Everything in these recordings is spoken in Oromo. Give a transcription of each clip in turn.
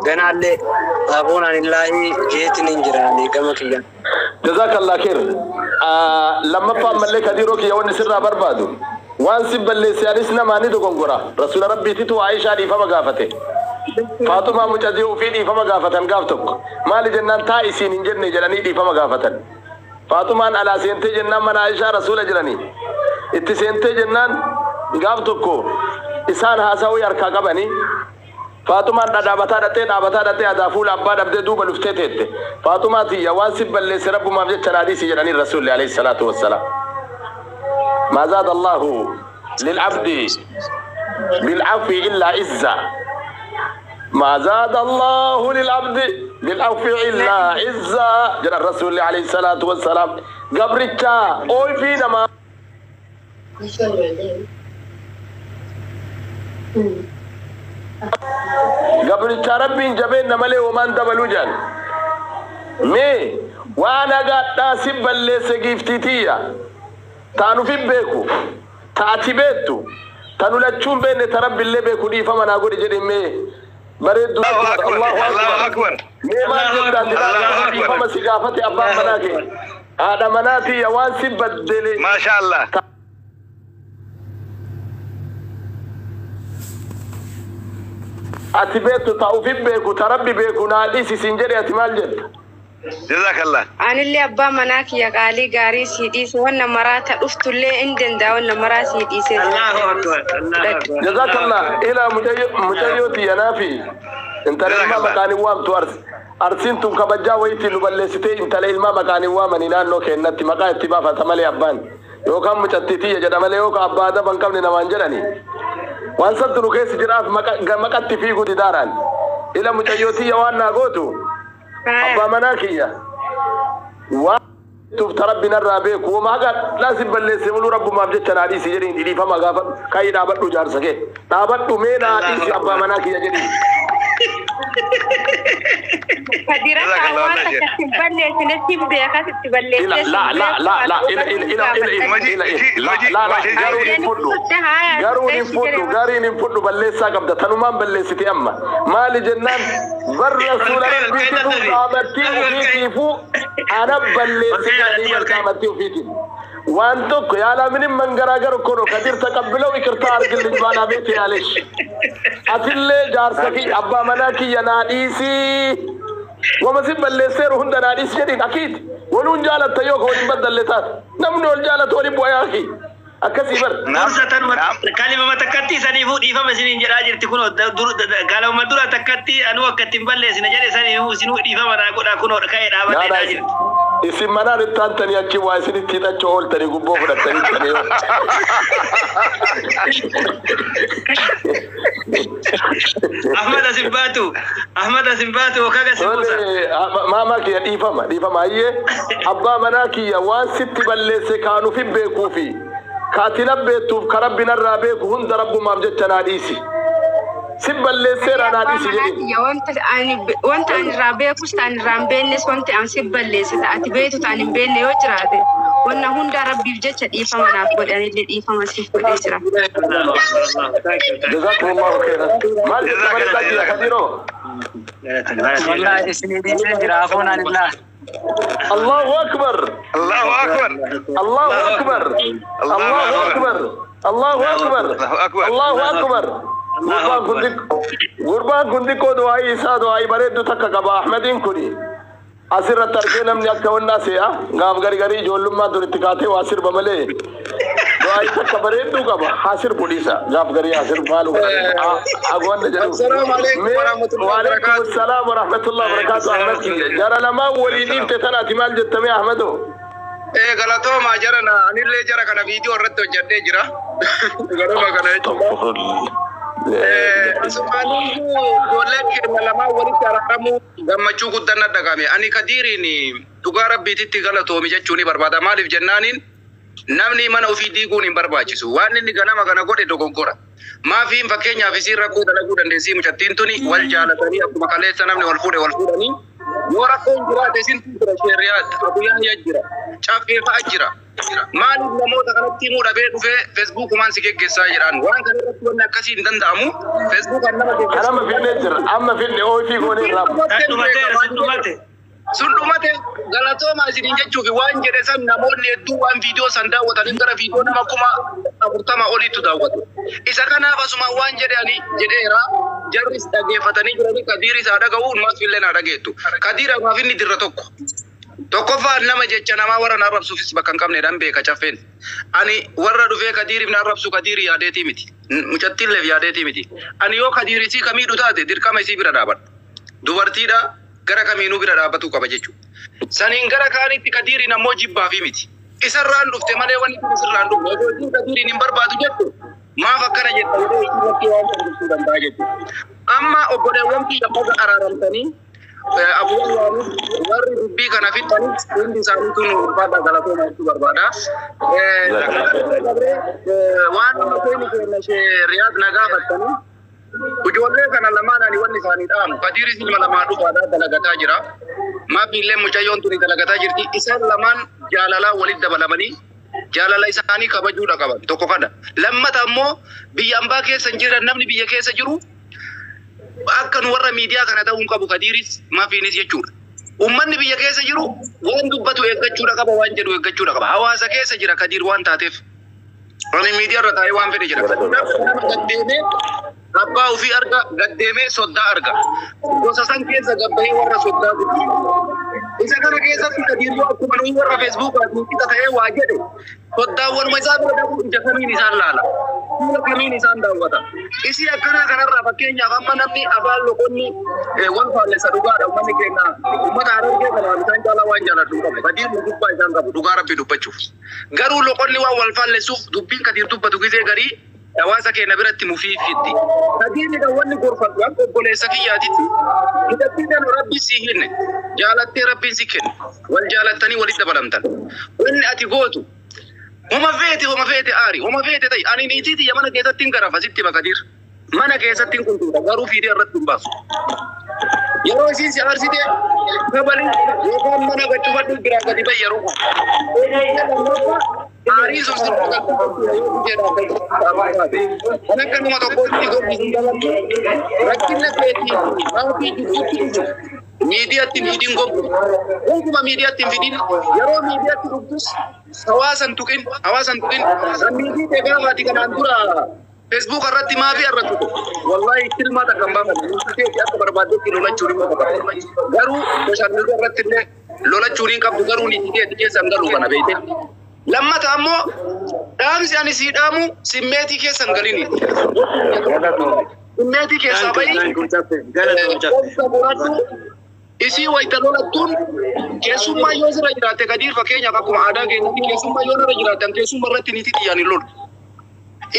جنا اللي أبونا الله جيت ننجراني كم كيان جزاك الله خير لما فهم ملك هديروك يا وني سر بربادو وان سب اللي سيارسنا ما ندو غنغورا رسول ربي تتو عائشة دي فما غافته فاطمة مجديو في دي فما غافتن غافتك مال جنان تايسين انجرني جلاني دي فما غافتن فاطمة على سنتي جنان من عائشة رسول جلاني اتسنتي جنان غافتكو إسان هاساوي أركا قبني فاطمة دابتا دتي أدافول أبا دبدي دوبا لفتيتي فاطمة تي يوان سب اللي سرب ما بجت حديث جناني الرسول عليه الصلاة والسلام ما زاد الله للعبد بالعفو إلا عزة ما زاد الله للعبد بالعفو إلا عزة جل الرسول عليه الصلاة والسلام قبرتها أوي فينا ما قبرتها ربي جبين ملي ومن دبلو جل مي وانا قد ناسب اللي سقيفتيتيا تانو في بيكو تاتي بيتو تانو لتشون بين تربي اللي بيكو دي فما نقول جدي مي بريد الله أكبر الله أكبر الله أكبر فما سقافتي أبا مناكي هذا مناتي يوان سبدلي ما شاء الله أتي بيتو تاو في بيكو تربي بيكو ناديسي سنجري أتمال جد جزاك الله أنا اللي أبا مناك يا قالي قاري سيديس وانا مرات أفت اللي عندن دا وانا مرات سيديس الله أكبر الله أكبر جزاك الله إلى مجيوتي يا نافي انت لما مكاني وام توارس أرسنتم كبجا ويتي نبلستي انت لما مكاني وام نينان نو كنتي مكان اتباع فتمالي أبان يوكام مجتتي يجدمالي يوكا أبا دا بنكم نوانجراني وانسد نكيس جراف مكتي في قد داران إلى مجيوتي يوانا قوتو أبا مناكية وتوف تربينا الرابيك وما قال لازم بلي سيملو رب ما بجت نادي سجرين دي فما غافت كاي دابت جار سكي دابت مين نادي أبا مناكية جدي فديرك أوان تكتبلي سنسيب بيكا تكتبلي لا لا لا لا لا غارين ينفضوا بلي ساقب ده تنمان بلي ستي أما مالي جنان بر رسول ربي تفو قامتي وفيكيفو أنا بلي سياني قامتي وفيكي وانتوك يا لا من غراغر كونو كدير تقبلوا إكرتار قل جبانا بيتي عليش أتلي جار سكي أبا مناكي يناديسي ومسيب بلي سيرو هند ناديس جديد أكيد ولون جالت تيوك ولين بدل لتات نمنو الجالت ولين بوياكي أكسي بر نورسة كلمة ما تكتي سنيفو ديفا مسنين جراجر تكونو قالوا ما دولا تكتي أنو كتم بلي سنجري سنيفو سنو ديفا ما نكونو كاين عبد ناجر اسم منا رتان تاني أكي واسني تيتا چول تاني قبو فدا تاني تاني أحمد سباتو وكاكا سبوسا ما كي ديفا ما هي أبا منا كي وان ست بلي سكانو في بيكو في كاتنا بيتو كربنا الرابيك هند رب ما بجت ناديسي سب اللي سير ناديسي يا وانت عن الرابيك وست عن رامبينس وانت عن سب اللي ستأتي بيتو تاني بين يوجراده وانا هند ربي بجت إيفا ما نقول يعني اللي إيفا ما سيف كل إسرا جزاكم الله خيرا ما جزاك الله خيرا والله اسمي دي جرافون عن الله الله أكبر الله أكبر الله أكبر الله أكبر الله أكبر الله أكبر غربان كندي كو دعائي إسا دعائي بريد تكا قبا أحمدين كني أسر التركين من يكا والناس غام غري غري جولم ما دور اتقاته واسر بملي دعائي تكا بريد دو قبا حاسر پولیسا غام غري حاسر مالو أغوان نجلو السلام عليكم ورحمة الله وعليكم السلام ورحمة الله وبركاته أحمد جرى لما وليدين تتنا تمال جتمي أحمدو إيه غلطو ما جرنا أني اللي جرى كنا فيديو رتو جدي جرى غلطو ما كنا Asumani golek malama wali taramu gammachu gudanna dagame ani kadirini dugara bititi galato mi jechuni barbada malif jannanin namni mana ofi digun in barbaachisu waan inni ganama kana godhe dogongora ma fi fakkeenya fi sirra ku dalagu dandeessi muchattiin tuni wal jaalatanii akkuma kaleessa namni wal fuudhani yoo rakkoon jiraate isin jira sheeriyaat abuyaan jira caffee fa'a jira maaliif namoota kanatti himuu dhabee dhufee Facebook maan si geggeessaa jedhaan waan kana irratti wanni akkasii hin danda'amu Facebook nama geggeessaa Kanama finne jira amma finne ooyifii goonee irraa. Sun dhumate galatooma isiniin jechuuf waan jedhe san namoonni hedduu waan viidiyoo san daawwatanii gara viidiyoo nama 40 oliitu daawwatu. Isa kanaaf asuma waan jedhani jedheera jarris dhageeffatanii jiranii Kadiiris haa dhaga'u uummas fillee haa dhageettu. Kadiir amaaf inni dirra tokko. Tokkoffaan nama jecha namaa warra na arrabsuufis bakka hin qabneedhaan beeka caffeen. Ani warra dhufee Kadiiriif na arrabsu Kadiiri yaadeetii miti. Mucattiilleef yaadeetii miti. Ani yoo Kadiirisii kamiidhu taate dirqama isii bira dhaabadha. Dubartiidha. Gara kamiinuu bira dhaabatu qaba jechuudha. Saniin gara kaanitti Kadiiriin ammoo jibbaafi miti. Isarraan dhufte malee wanni kun isirraan dhufte. Yoo Kadiiriin hin barbaadu jettu maaf akkana jetta jedhee irratti waan dubbisuu danda'a jechuudha. Amma obboleewwan kiyya qofa araaramtanii abbootiin waamuu warri dubbii kana fixanis hundi isaaniitu nu barbaada galatooma jechuu barbaada. Waan nama keenya Riyaad na gaafatanii Ujoollee kana lamaan ani wanni isaanii dhaamu Kadiiris ilma lamaa dhufaadhaa dalagataa jira. Maafiillee mucayyoon tuni dalagataa jirti. Isaan lamaan jaalalaa walitti dabalamanii jaalala isaanii kabajuudha qaban tokko kana. Lammata ammoo biyya ambaa keessa hin jiran namni biyya keessa jiru akka nu warra miidiyaa kana ta'uun qabu Kadiiris maafiinis jechuudha. Uummanni biyya keessa jiru waan dubbatu eeggachuudha qaba waan jedhu eeggachuudha qaba. Hawaasa keessa jira Kadiir waan taateef. Ani miidiyaa irra taa'ee waan fedhe jira. Abbaa ofii arga gaddeemee soddaa arga. Gosa san keessa gabbahee warra soddaa guddii. Isa kana keessatti Kadiiroo akkuma nuyi warra Feesbuukaatiin qixa ta'ee waa jedhe soddaawwanuma isaa bira dhabu ija kamiin isaan laala. Fuula kamiin isaan daawwata. Isii akkanaa kanarraa fakkeenyaaf amma namni afaan loqonni wal faallessa dhugaadha uummanni keenya uummata Harargee kana isaan caalaa waan jaaladhu qabu. Kadiir gubbaa isaan qabu dhugaa Rabbii dubbachuuf. Garuu loqonni waan wal faallessuuf dubbiin Kadiir dubbatu gisee garii hawaasa keenya biratti mufiifitti. Kadiirri kan wanni gorfatu akka obboleessa kiyyaatitti hidhattiidhaan Rabbi sii hinne jaalattee Rabbiin si kenne wal jaalattanii walitti dabalamtan. Wanni ati gootu homa feete aari homa feete ta'i ani niitiiti ya mana keessatti hin garafa sitti Kadiir mana keessatti hin kuntuudha garuu fiidee irratti hin baasu. Yeroo isiin si aarsite kabalii yookaan mana gachufadhu biraa gadi ba'i yeroo Ari so ana kan mo to ko ti go rakin na peti rapi ti media tin hidin go kuma media tin vidin yaro media tin rubus hawasan tukin media te ga mati kan andura Facebook arratti ma fi arratti wallahi kilma ta kan ba ma te ya barbado ki lola churi mo garu social media arratti ne lola churi ka garu ni ti sangalu kana beete lammata ammoo dhaamsi ani sii dhaamu simmeetii keessan galini. Simmeetii keessaa bahi isii wayita lolattuun keessummaa yoo sirra jiraatte Kadiir fakkeenyaaf akkuma aadaa keenyatti keessummaa yoo irra jiraatan keessummaa irratti niitii xiyyaanii lolu.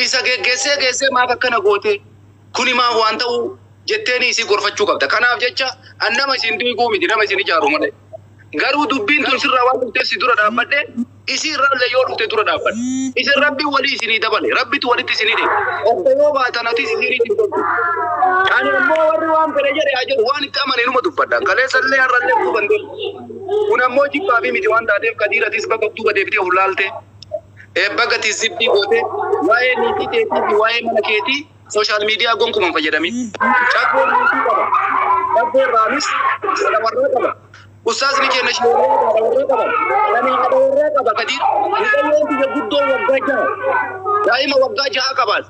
Isa geessee maaf akkana goote kuni maaf waan ta'u jetteeni isii gorfachuu qabda. Kanaaf jecha an nama isin duiguu miti nama isin ijaaru malee. Garuu dubbiin tun sirraa waan dhufteef si dura dhaabbadhe isii irraallee yoo dhufte dura dhaabbadhe. Isin Rabbi walii isinii dabale Rabbitu walitti isinii deema. Obbo yoo baatan ati isinii dhibbantu. Ani ammoo warri waan fedhe jedhe haa jedhu waan itti amane numa dubbadha. Kaleessallee har'allee dubbandee. Kun ammoo jibbaa fi miti waan taateef Kadiiratis bakka duuba deebitee hulaalte. Bakka tizibbii goote waa'ee niitii teetii fi waa'ee mana keetii sooshaal miidiyaa gonkumaan fayyadamin. Cakkoon niitii qaba. Cakkoon raamis warra qaba. Ustaz ni kenna shi warra qaba. Nani warra qaba Kadiir. Mucayyoon biyya guddoo waggaa jaha. Daa'ima waggaa jaha qaban.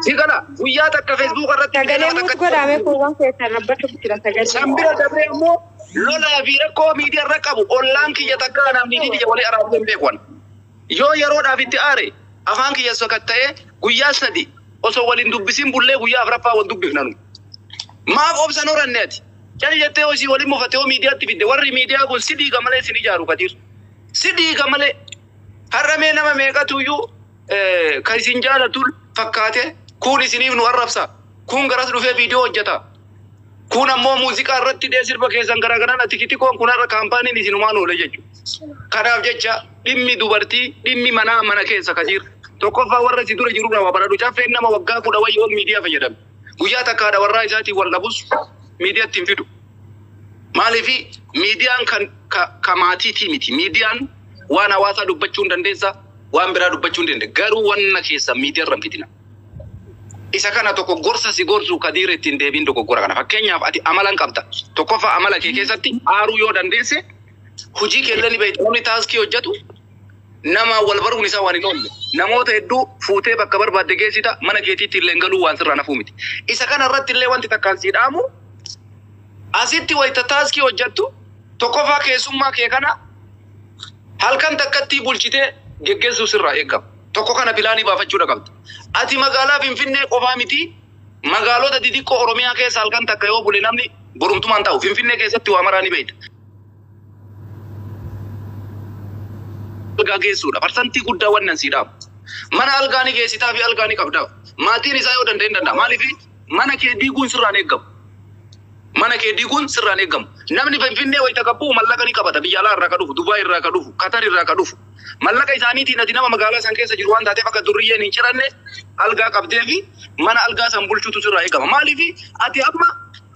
Si kana guyyaa takka Facebook irratti sagalee godhame kun waan keessan rabbatu jira sagalee. Sambira dabree immoo lolaa fi rakkoo miidiyaa irra qabu ollaan kiyya takka namni kiyya walii araabuu hin beekwan. Yoo yeroodhaaf itti aare afaan kiyya sakatta'ee guyyaa sadi osoo waliin dubbisin bullee guyyaa afuraffaa wal dubbifnanu. Maaf obsan horanneeti. Jali jettee hojii waliin mufatee miidiyaatti fidde warri miidiyaa kun si dhiiga malee sin ijaaru Kadiir. Si dhiiga malee har'amee nama meeqatuyyuu kan isin jaalatu fakkaate kun isiniif nu arrabsa. Kun garas dhufee viidiyoo hojjeta. Kun ammoo muuziqaa irratti dhee sirba keessan garaagaran ati kitikoon kun har'a kaampaaniin isinumaan oole jechuudha. Kanaaf jecha dhimmi dubartii dhimmi mana keessa Kadiir. Tokkoffaa warra si dura jiru nama baradhu caffeen nama waggaa 10 wayii ol miidiyaa fayyadame. Guyyaa takkaadha warraa isaatiin wal dhabus miidiyaatti hin fidu. Maalifi miidiyaan kan maatiitii miti. Miidiyaan waan hawaasaa dubbachuu hin dandeessa, waan biraa dubbachuu hin dandeessa. Garuu wanna keessa miidiyaan ramfitina. Isa kana tokko gorsa si gorsu Kadir ittiin deebiin dogoggora kana. Fakkeenyaaf ati amalan qabda. Tokkoffaa amala kee keessatti aaruu yoo dandeesse hojii keellee ni beektu. Namni taaskii hojjetu nama wal baruun isaa waan hin oolle. Namoota hedduu fuutee bakka barbaadde geessita mana keetiitti illee galuu waan sirraa nafuu miti. Isa kana irratti illee wanti takkaan si dhaamu asitti wayita taaskii hojjettu tokkoffaa keessummaa kee kana halkan takkatti bulchitee geggeessuu sirraa eegama. Tokko kana pilaanii baafachuudha qabda. Ati magaalaa Finfinnee qofaa miti magaalota xixiqqoo Oromiyaa keessa halkan takka yoo bule namni borumtumaan ta'u Finfinnee keessatti waa maraa ni beekta. Algaa geessuudha. Parsantii guddaa wannan si dhaabu. Mana algaa ni geessitaa fi algaa ni qabda. Maatiin isaa yoo danda'e hin danda'a. Maaliif mana kee diiguun sirraan eegamu. Mana kee diiguun sirraan eegamu. Namni Finfinnee wayita qabu mallaqa ni qabata. Biyya alaa irraa ka dhufu, Dubaay irraa ka dhufu, Qatar irraa ka dhufu. Mallaqa isaaniitiin ati nama magaalaa san keessa jiru waan taateef akka durriyyeen hin ciranne algaa qabdee fi mana algaa san bulchuutu sirraa eegama. Maaliif ati amma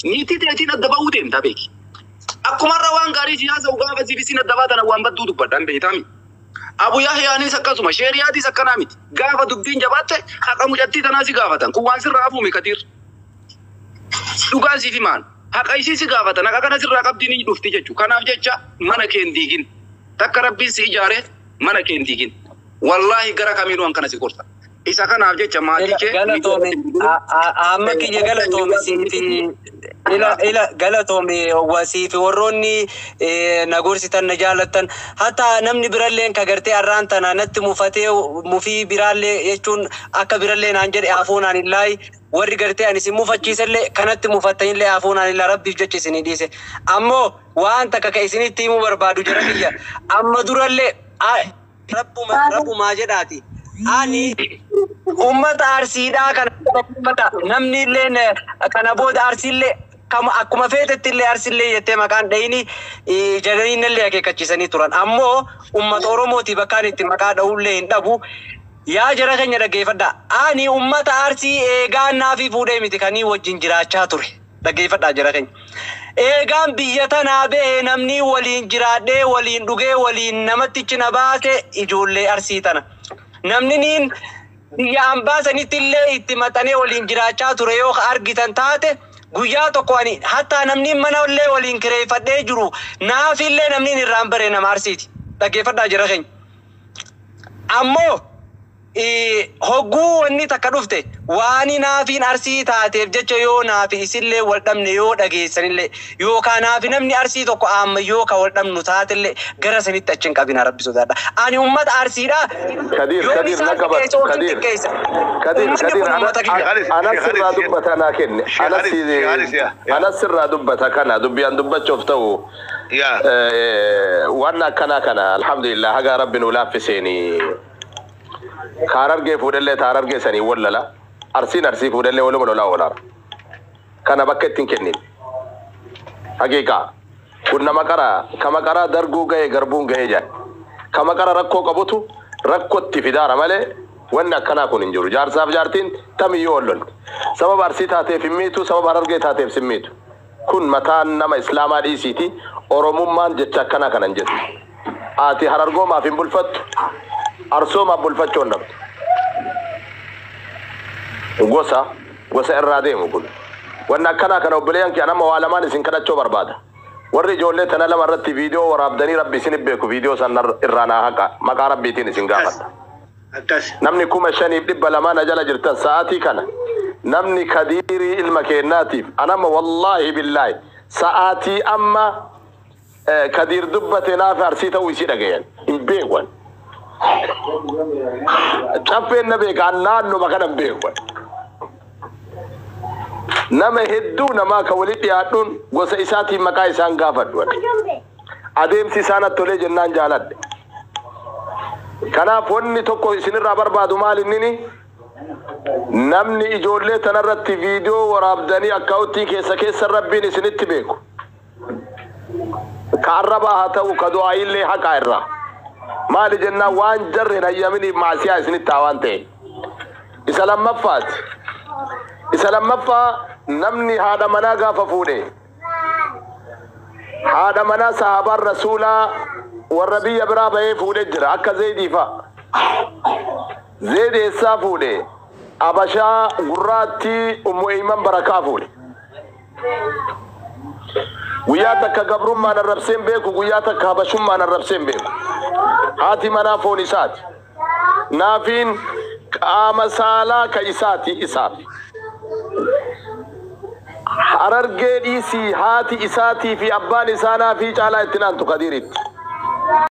niitii teetiin adda ba'uu deemta beeki. Akkumarra waan gaarii siyaasa gaafa siifisiin adda baatan waan badduu dubbadhaan beektaami. Abu Yahyaanis akkasuma sheeriyaatis akkanaa miti. Gaafa dubbiin jabaatte haqa mucattii tanaa si gaafatan. Kun waan sirraa hafuumi Kadir. Dhugaan siif himaan. Haqa isii si gaafatan. Haqa kana sirraa qabdiin ni dhufti jechuudha. Kanaaf jecha mana kee hin diigin. Takka rabbiin si ijaare mana kee hin diigin. Wallaahi gara kamiinuu waan kana si gorsa. Isa kanaaf jecha maatii kee galatoomi amma kiyya galatoomi siifi ila galatoomi wasiifi warroonni na gorsitan na jaalatan hatta namni biralleen ka gartee arraan tana natti mufatee mufii biraallee jechuun akka birallee naan jedhe afuunaan illaahi warri gartee ani isin mufachiisallee kanatti mufattanillee afuunaan illaa rabbiif jecha isinii dhiise ammoo waan takka ka isinitti himuu barbaadu jira kiyya amma durallee rabbumaa jedhaati ani ummata arsiidhaa kana namni illee kana booda arsiillee kama akkuma feetetti illee arsiillee jettee maqaan dhayini jedhanii illee akeekkachiisanii turan ammoo ummata Oromooti bakkaan itti maqaa dha'ullee hin dhabu yaa jara keenya dhaggeeffadha ani ummata arsii eegaannaa fi fuudhee miti kanii wajjin jiraachaa ture dhaggeeffadha jara keenya eegaan biyya tanaa ba'ee namni waliin jiraadhee waliin dhugee waliin namatti cina baase ijoollee arsii tana namni niin biyya ambaasanitti illee itti maxanee waliin jiraachaa ture yoo argitan taate guyyaa tokko ani hatta namni mana illee waliin kireeffadhee jiru naaf illee namni irraan bare nama arsiiti dhaggeeffadhaa jira keenya ammoo hogguu wanni takka dhufte waani naafiin arsii taateef jecha yoo naafi isillee wal dhabne yoo dhageessanillee yookaan naafi namni arsii tokko amma yoo ka wal dhabnu taatellee gara sanitti achi hin qabina rabbi sodaadha ani ummata arsiidha Kadir anas sirraa dubbata naa kenne anas sirraa dubbata kana dubbiyaan dubbachuuf ta'u waan akkanaa kana alhamdulillah haga rabbi nu laaffiseeni Kararge fuudhalee taararge sanii wallala arsii fuudhalee waluma lolaa oolar kana bakka ittiin kennin haqiiqa kun nama qara darguu ga'e garbuun ga'e jaan kama qara rakkoo qabutu rakkootti fidaara malee wanni akkanaa kun hin jiru jaarsaaf jaartiin tamiyyuu ollol sababa arsii taateef hin miitu sababa harargee taateef sin miitu kun mataan nama islaamaa dhiisiiti oromummaan jecha akkanaa kanan jedhu ati harargoomaaf hin bulfattu Arsoma bulfachoon dhabdu gosa irraa deemu kun wanna akkana kana obboleeyyan kee nama waa lamaan isin kadhachoo barbaada warri ijoollee tana lama irratti viidiyoo waraabdanii rabbi isin beeku viidiyoo san irraa naa haqa maqaa rabbiitiin isin gaafadha namni 5,200 jala jirtan sa'aatii kana namni Kadirii ilma keennaatiif anama wallaahi billaahi sa'aatii amma Kadir dubbate naaf arsii ta'uu isii dhagayan hin beekwan Caffeen na beekaan naannoo makanan beeku. Nama hedduu namaa ka walitti dhiyaadhuun gosa isaatiin maqaa isaan gaafadhu. Adeemsi isaan attolee jennaan jaaladhe. Kanaaf wanni tokko isinirraa barbaadu maal innini? Namni ijoollee tanarratti viidiyoo waraabdanii akkaawuntii keessa rabbiin isinitti beeku. Ka arrabaa haa ta'u ka du'aa illee haqaa irraa. Maali jennaan waan jarreen hayyaminiif maasiyaa isinitti waan ta'e. Isa lammaffaa namni haadha manaa gaafa fuudhe هذا منا صحابة الرسول والربي برابه فولجر أكا زيدي فا زيد إسا فولي أبشا قراتي أم إيمان بركا فولي وياتك قبرم ما نربسين بيكو وياتك هبشم ما نربسين بيكو هاتي منا فونسات نافين كامسالا كإساتي إساتي حرر جيسي هاتي إساتي في أبان إسانا في جالا اتنان تقديرت